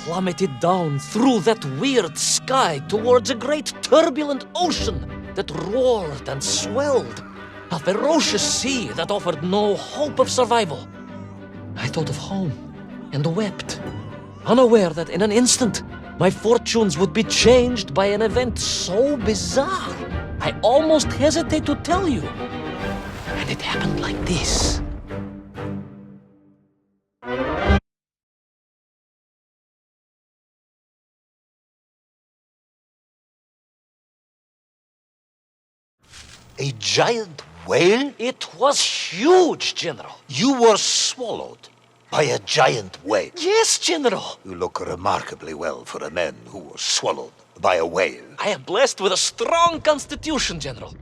plummeted down through that weird sky towards a great turbulent ocean that roared and swelled, a ferocious sea that offered no hope of survival. I thought of home and wept, unaware that in an instant my fortunes would be changed by an event so bizarre I almost hesitate to tell you. And it happened like this. A giant whale? It was huge, General. You were swallowed by a giant whale. Yes, General. You look remarkably well for a man who was swallowed by a whale. I am blessed with a strong constitution, General.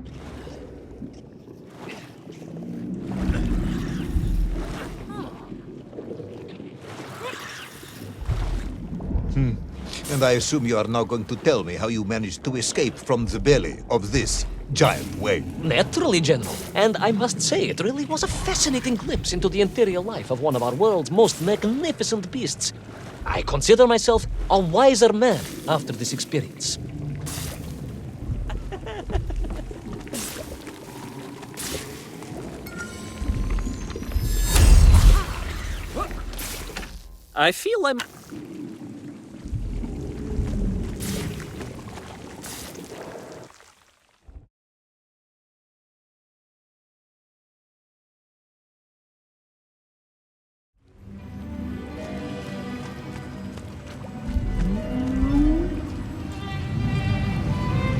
And I assume you are now going to tell me how you managed to escape from the belly of this giant whale. Naturally, General. And I must say, it really was a fascinating glimpse into the interior life of one of our world's most magnificent beasts. I consider myself a wiser man after this experience. I feel I'm...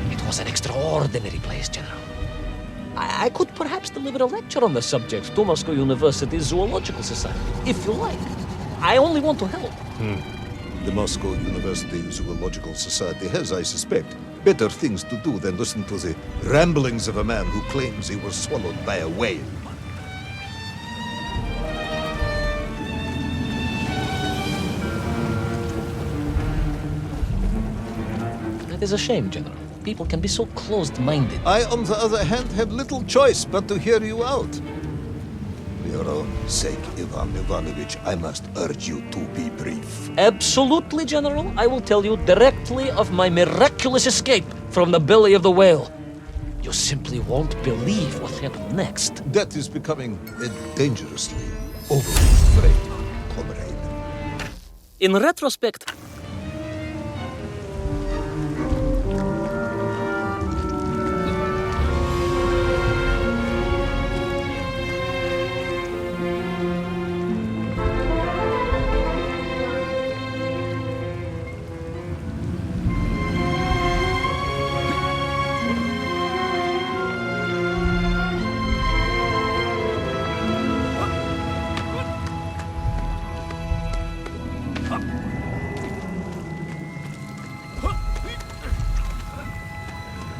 It was an extraordinary place, General. I could perhaps deliver a lecture on the subject to Moscow University's Zoological Society, if you like. I only want to help. The Moscow University Zoological Society has, I suspect, better things to do than listen to the ramblings of a man who claims he was swallowed by a whale. That is a shame, General. People can be so closed-minded. I, on the other hand, have little choice but to hear you out. For your own sake, Ivan Ivanovich, I must urge you to be brief. Absolutely, General. I will tell you directly of my miraculous escape from the belly of the whale. You simply won't believe what happened next. That is becoming a dangerously overused phrase, comrade. In retrospect,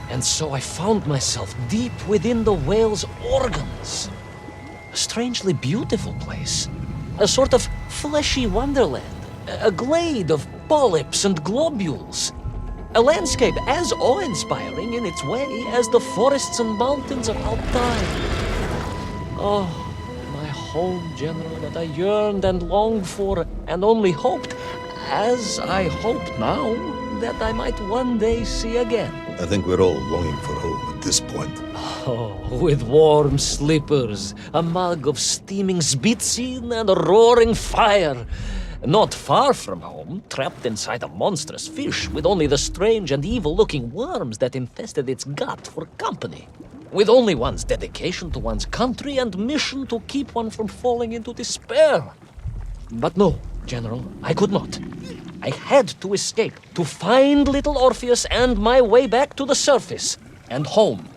and so I found myself deep within the whale's organs. A strangely beautiful place. A sort of fleshy wonderland. A glade of polyps and globules. A landscape as awe-inspiring in its way as the forests and mountains of Altai. Oh, my home, General, that I yearned and longed for and only hoped, as I hope now, that I might one day see again. I think we're all longing for home at this point. Oh, with warm slippers, a mug of steaming Sbitzin, and a roaring fire. Not far from home, trapped inside a monstrous fish with only the strange and evil-looking worms that infested its gut for company. With only one's dedication to one's country and mission to keep one from falling into despair. But no, General, I could not. I had to escape, to find little Orpheus and my way back to the surface and home.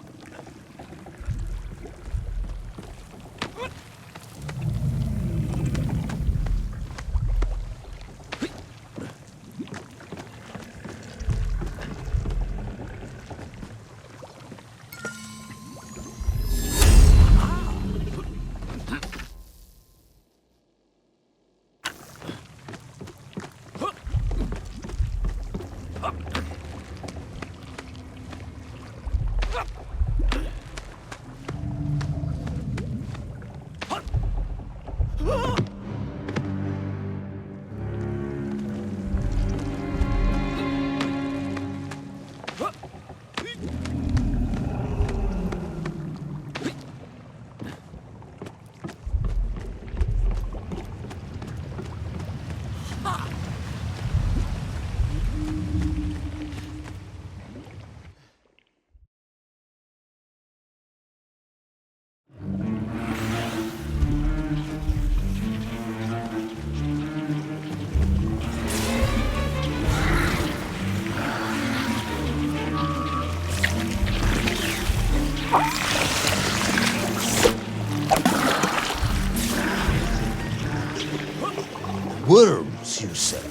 Worms, you say?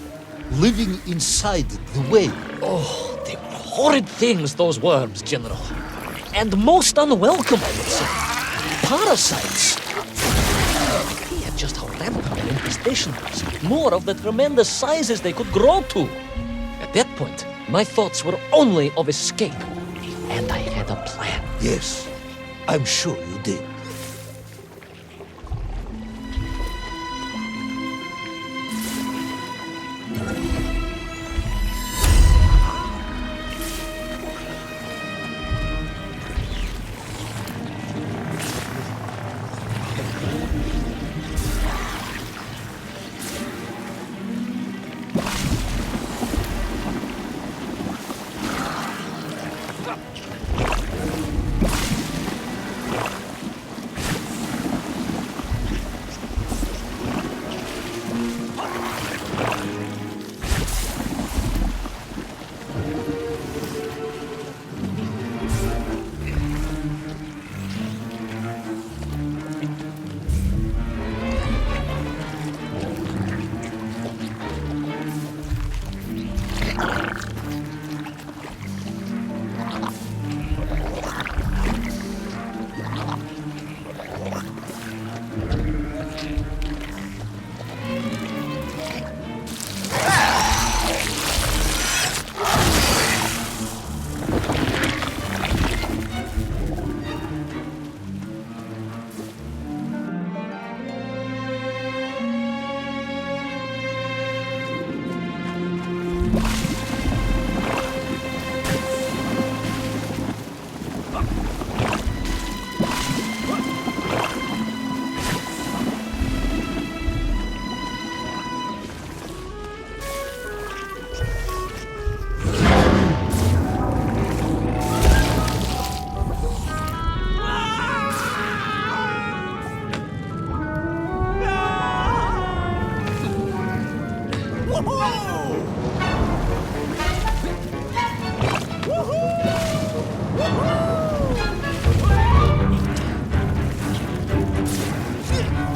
Living inside the whale? Oh, they were horrid things, those worms, General. And most unwelcome, I would say. Parasites. Fear just how rampant their infestation was, more of the tremendous sizes they could grow to. At that point, my thoughts were only of escape. And I had a plan. Yes, I'm sure you did.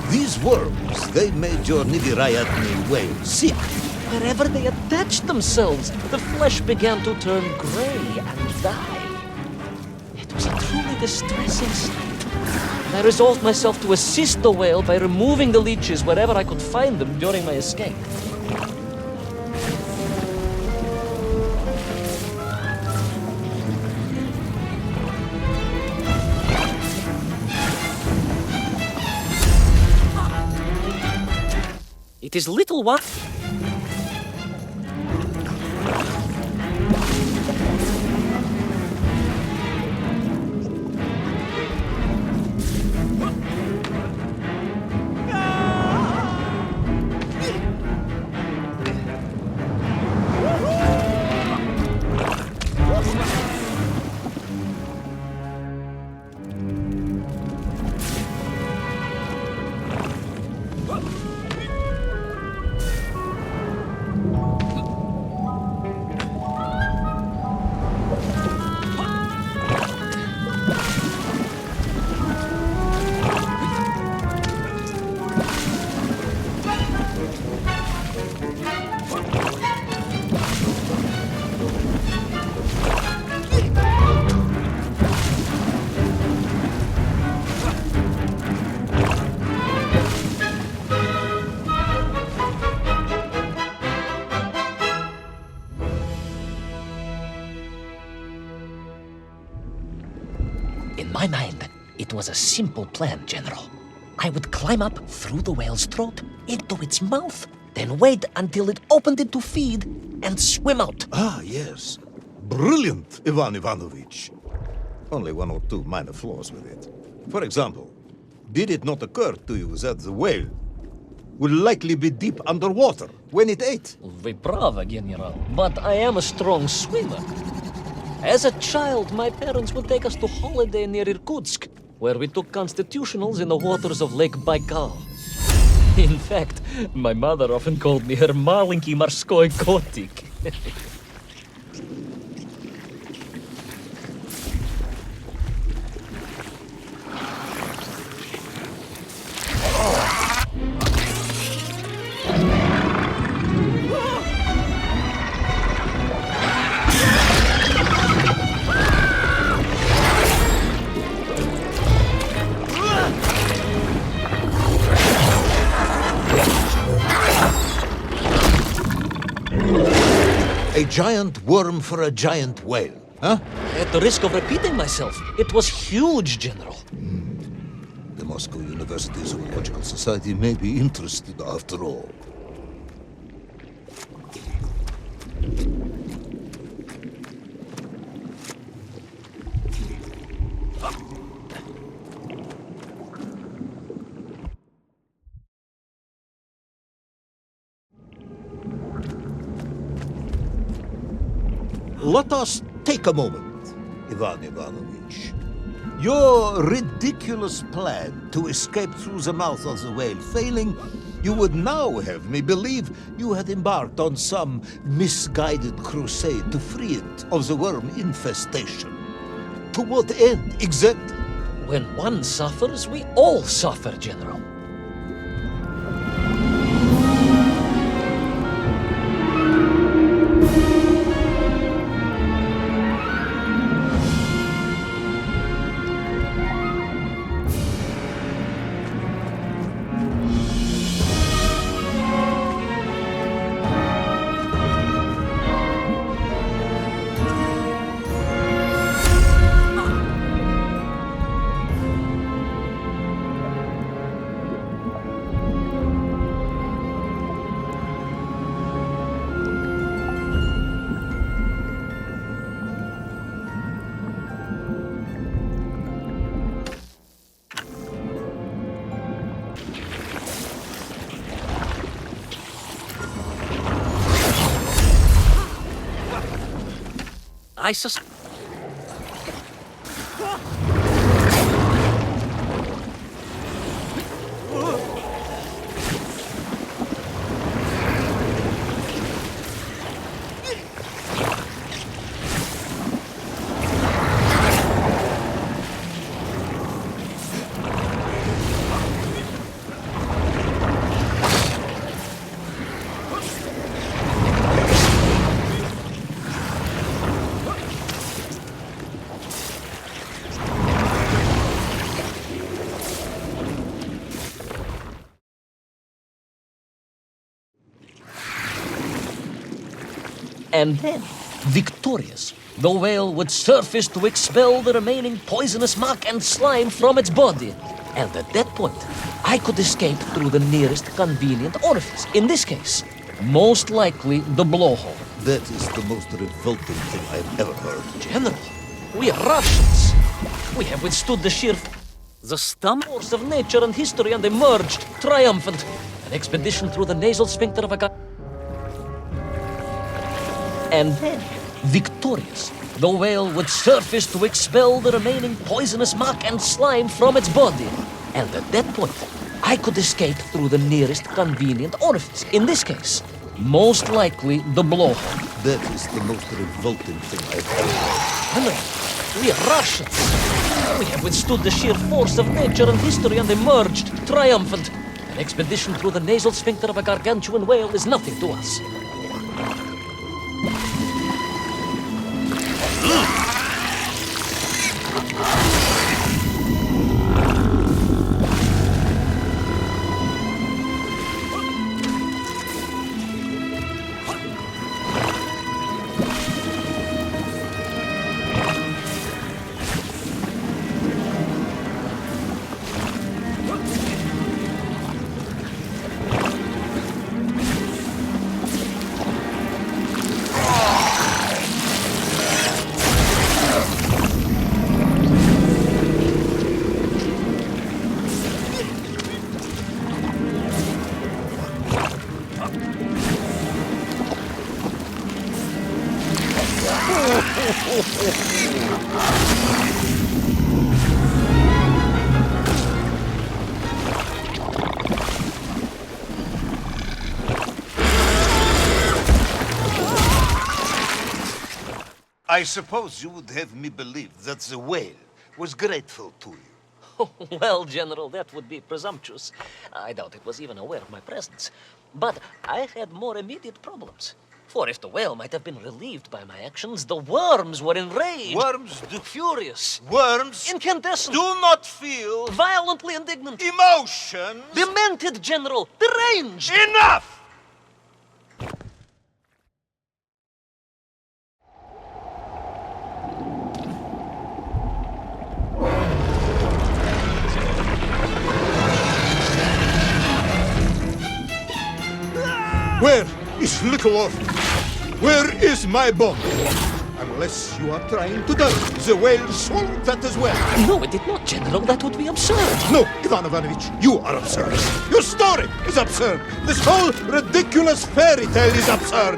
These worms, they made your Nigirayatni whale sick. Wherever they attached themselves, the flesh began to turn gray and die. It was a truly distressing sight. I resolved myself to assist the whale by removing the leeches wherever I could find them during my escape. It is little one. In my mind, it was a simple plan, General. I would climb up through the whale's throat into its mouth, then wait until it opened it to feed and swim out. Ah, yes. Brilliant, Ivan Ivanovich. Only one or two minor flaws with it. For example, did it not occur to you that the whale would likely be deep underwater when it ate? Вы правы, General, but I am a strong swimmer. As a child, my parents would take us to holiday near Irkutsk, where we took constitutionals in the waters of Lake Baikal. In fact, my mother often called me her маленький морской котик. A giant worm for a giant whale, huh? At the risk of repeating myself, it was huge, General. The Moscow University Zoological Society may be interested after all. Let us take a moment, Ivan Ivanovich. Your ridiculous plan to escape through the mouth of the whale failing, you would now have me believe you had embarked on some misguided crusade to free it of the worm infestation. To what end, exactly? When one suffers, we all suffer, General. I sus... And then, victorious, the whale would surface to expel the remaining poisonous muck and slime from its body. And at that point, I could escape through the nearest convenient orifice. In this case, most likely the blowhole. That is the most revolting thing I've ever heard. General, we are Russians. We have withstood the sheer... the stomach force of nature and history and emerged triumphant. An expedition through the nasal sphincter of a... And then, victorious, the whale would surface to expel the remaining poisonous muck and slime from its body. And at that point, I could escape through the nearest convenient orifice. In this case, most likely the blowhole. That is the most revolting thing I've ever heard. General, we are Russians. We have withstood the sheer force of nature and history and emerged triumphant. An expedition through the nasal sphincter of a gargantuan whale is nothing to us. I suppose you would have me believe that the whale was grateful to you. Well, General, that would be presumptuous. I doubt it was even aware of my presence. But I had more immediate problems. For if the whale might have been relieved by my actions, the worms were enraged. Worms furious. Worms Incandescent. do not feel Violently indignant. emotions. Demented, General. Deranged. Enough! Where is little Orpheus? Where is my bomb? Unless you are trying to die, the whale swallowed that as well. No, it did not, General. That would be absurd. No, Ivan Ivanovich, you are absurd. Your story is absurd. This whole ridiculous fairy tale is absurd.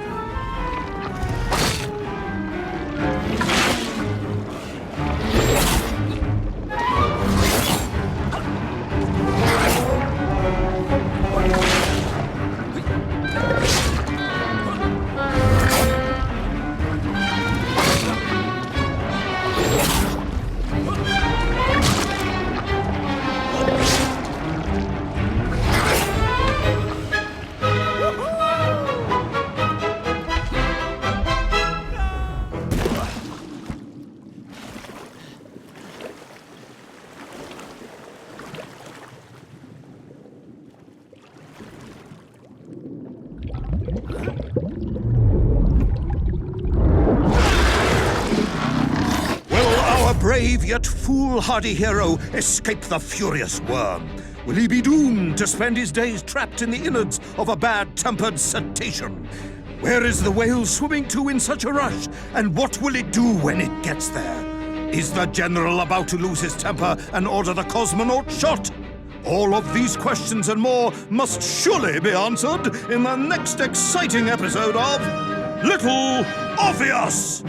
Brave yet foolhardy hero escape the furious worm? Will he be doomed to spend his days trapped in the innards of a bad-tempered cetacean? Where is the whale swimming to in such a rush, and what will it do when it gets there? Is the general about to lose his temper and order the cosmonaut shot? All of these questions and more must surely be answered in the next exciting episode of Little Orpheus!